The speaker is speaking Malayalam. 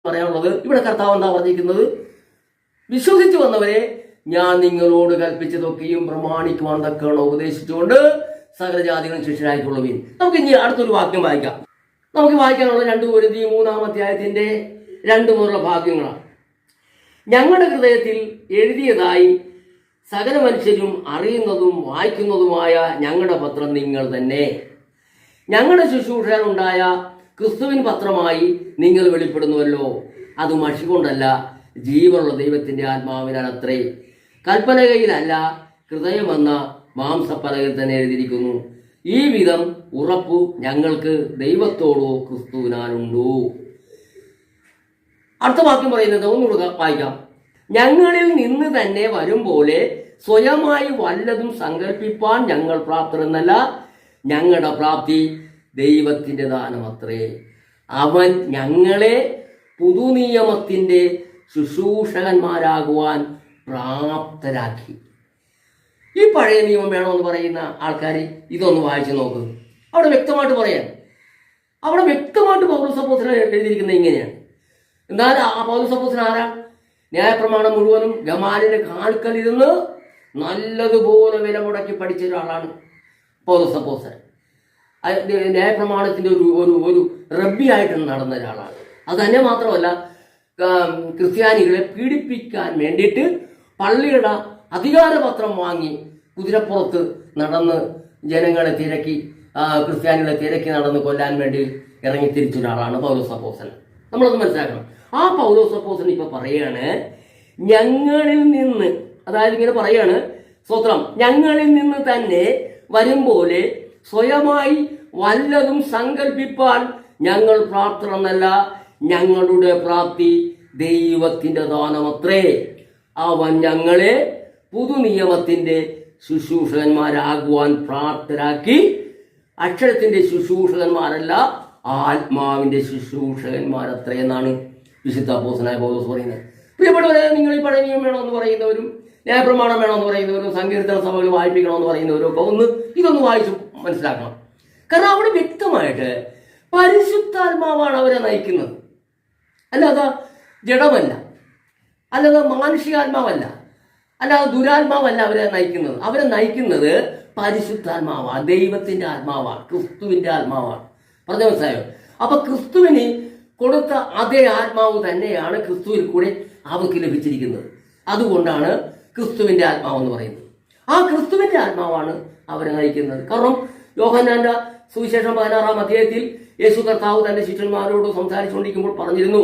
പറയാനുള്ളത്. ഇവിടെ കർത്താവ് എന്താ പറഞ്ഞിരിക്കുന്നത്? വിശ്വസിച്ചു വന്നവരെ ഞാൻ നിങ്ങളോട് കൽപ്പിച്ചതൊക്കെയും പ്രമാണിക്കുവാൻ തക്കവണ്ണം ഉപദേശിച്ചുകൊണ്ട് സകലജാതികളും ശിഷ്യരായിട്ടുള്ളവീൻ. നമുക്ക് ഇനി അടുത്തൊരു വാക്യം വായിക്കാം. നമുക്ക് വായിക്കാനുള്ള 2 കൊരിന്ത്യർ 3-ാം അധ്യായത്തിന്റെ 2 മുതലുള്ള ഭാഗ്യങ്ങളാണ്. ഞങ്ങളുടെ ഹൃദയത്തിൽ എഴുതിയതായി സകല മനുഷ്യരും അറിയുന്നതും വായിക്കുന്നതുമായ ഞങ്ങളുടെ പത്രം നിങ്ങൾ തന്നെ. ഞങ്ങളുടെ ശുശ്രൂഷയിലുണ്ടായ ക്രിസ്തുവിൻ പത്രമായി നിങ്ങൾ വെളിപ്പെടുന്നുവല്ലോ. അത് മഷി കൊണ്ടല്ല, ജീവനുള്ള ദൈവത്തിന്റെ ആത്മാവിനാൽ അത്രേ. കൽപ്പലകയിലല്ല, ഹൃദയമെന്ന മാംസപ്പലകയിൽ തന്നെ എഴുതിയിരിക്കുന്നു. ഈ വിധം ഉറപ്പു ഞങ്ങൾക്ക് ദൈവത്തോടോ ക്രിസ്തുവിനാലുണ്ടോ. അടുത്ത വാക്യം പറയുന്നത് ഒന്നുകൂടെ വായിക്കാം. ഞങ്ങളിൽ നിന്ന് തന്നെ വരും പോലെ സ്വയമായി വല്ലതും സങ്കല്പിപ്പാൻ ഞങ്ങൾ പ്രാപ്തരെന്നല്ല, ഞങ്ങളുടെ പ്രാപ്തി ദൈവത്തിന്റെ ദാനമത്രേ. അവൻ ഞങ്ങളെ പുതുനിയമത്തിന്റെ ശുശ്രൂഷകന്മാരാകുവാൻ പ്രാപ്തരാക്കി. ഈ പഴയ നിയമം വേണമെന്ന് പറയുന്ന ആൾക്കാർ ഇതൊന്ന് വായിച്ചു നോക്ക്. അവിടെ വ്യക്തമായിട്ട് പറയാൻ, അവിടെ വ്യക്തമായിട്ട് പൗലോസ് അപ്പോസ്തലൻ എഴുതിയിരിക്കുന്നത് ഇങ്ങനെയാണ്. എന്നാൽ ആ പൗലോസ് അപ്പോസ്തലൻ ആരാ? ന്യായപ്രമാണം മുഴുവനും ഗമാലിന്റെ കാൽക്കലിരുന്ന് നല്ലതുപോലെ വില മുടക്കി പഠിച്ച ഒരാളാണ് പൗലോസ് അപ്പോസ്തലൻ. ന്യായപ്രമാണത്തിന്റെ ഒരു റബ്ബിയായിട്ട് നടന്ന ഒരാളാണ്. അത് തന്നെ മാത്രമല്ല, ക്രിസ്ത്യാനികളെ പീഡിപ്പിക്കാൻ വേണ്ടിയിട്ട് പള്ളിയുടെ അധികാരപത്രം വാങ്ങി കുതിരപ്പുറത്ത് നടന്ന് ജനങ്ങളെ തിരക്കി, ക്രിസ്ത്യാനികളെ തിരക്കി നടന്ന് കൊല്ലാൻ വേണ്ടി ഇറങ്ങി തിരിച്ച ഒരാളാണ് പൗലോസ് അപ്പോസ്തലൻ. നമ്മളത് മനസ്സിലാക്കണം. ആ പൗലോസ് അപ്പോസ്തലൻ ഇപ്പൊ പറയാണ്, ഞങ്ങളിൽ നിന്ന്, അതായത് ഇങ്ങനെ പറയാണ്, സ്തോത്രം, ഞങ്ങളിൽ നിന്ന് തന്നെ വരും പോലെ സ്വയമായി വല്ലതും സങ്കല്പിപ്പാൻ ഞങ്ങൾ പ്രാപ്തരെന്നല്ല, ഞങ്ങളുടെ പ്രാപ്തി ദൈവത്തിന്റെ ദാനമത്രേ. അവൻ ഞങ്ങളെ പുതുനിയമത്തിന്റെ ശുശ്രൂഷകന്മാരാകുവാൻ പ്രാപ്തരാക്കി. അക്ഷരത്തിന്റെ ശുശ്രൂഷകന്മാരല്ല, ആത്മാവിന്റെ ശുശ്രൂഷകന്മാരത്രേ എന്നാണ് വിശുദ്ധ അപ്പോസ്തലനായ പൗലോസ് പറയുന്നത്. പ്രിയപ്പെട്ടവരെ, നിങ്ങൾ ഈ പഴയ നിയമം വേണമെന്ന് പറയുന്നവരും ന്യായപ്രമാണം വേണമെന്ന് പറയുന്നവരും സങ്കീർത്തന സഭകൾ വായിപ്പിക്കണമെന്ന് പറയുന്നവരും ഒക്കെ ഇതൊന്ന് വായിച്ച് മനസ്സിലാക്കണം. കാരണം അവിടെ വ്യക്തമായിട്ട് പരിശുദ്ധാത്മാവാണ് അവരെ നയിക്കുന്നത്, അല്ലാതെ ജഡമല്ല, അല്ലാതെ മാനുഷികാത്മാവല്ല, അല്ലാതെ ദുരാത്മാവല്ല അവരെ നയിക്കുന്നത്. അവരെ നയിക്കുന്നത് പരിശുദ്ധാത്മാവാണ്, ദൈവത്തിന്റെ ആത്മാവാണ്, ക്രിസ്തുവിന്റെ ആത്മാവാണ്. പറഞ്ഞ മനസ്സിലായോ? അപ്പൊ ക്രിസ്തുവിന് കൊടുത്ത അതേ ആത്മാവ് തന്നെയാണ് ക്രിസ്തുവിൽ കൂടെ അവർക്ക് ലഭിച്ചിരിക്കുന്നത്. അതുകൊണ്ടാണ് ക്രിസ്തുവിന്റെ ആത്മാവെന്ന് പറയുന്നത്. ആ ക്രിസ്തുവിന്റെ ആത്മാവാണ് അവരെ നയിക്കുന്നത്. കാരണം യോഹന്നാന്റെ സുവിശേഷം 16-ാം അധ്യായത്തിൽ യേശു കർത്താവ് തന്റെ ശിഷ്യന്മാരോട് സംസാരിച്ചുകൊണ്ടിരിക്കുമ്പോൾ പറഞ്ഞിരുന്നു,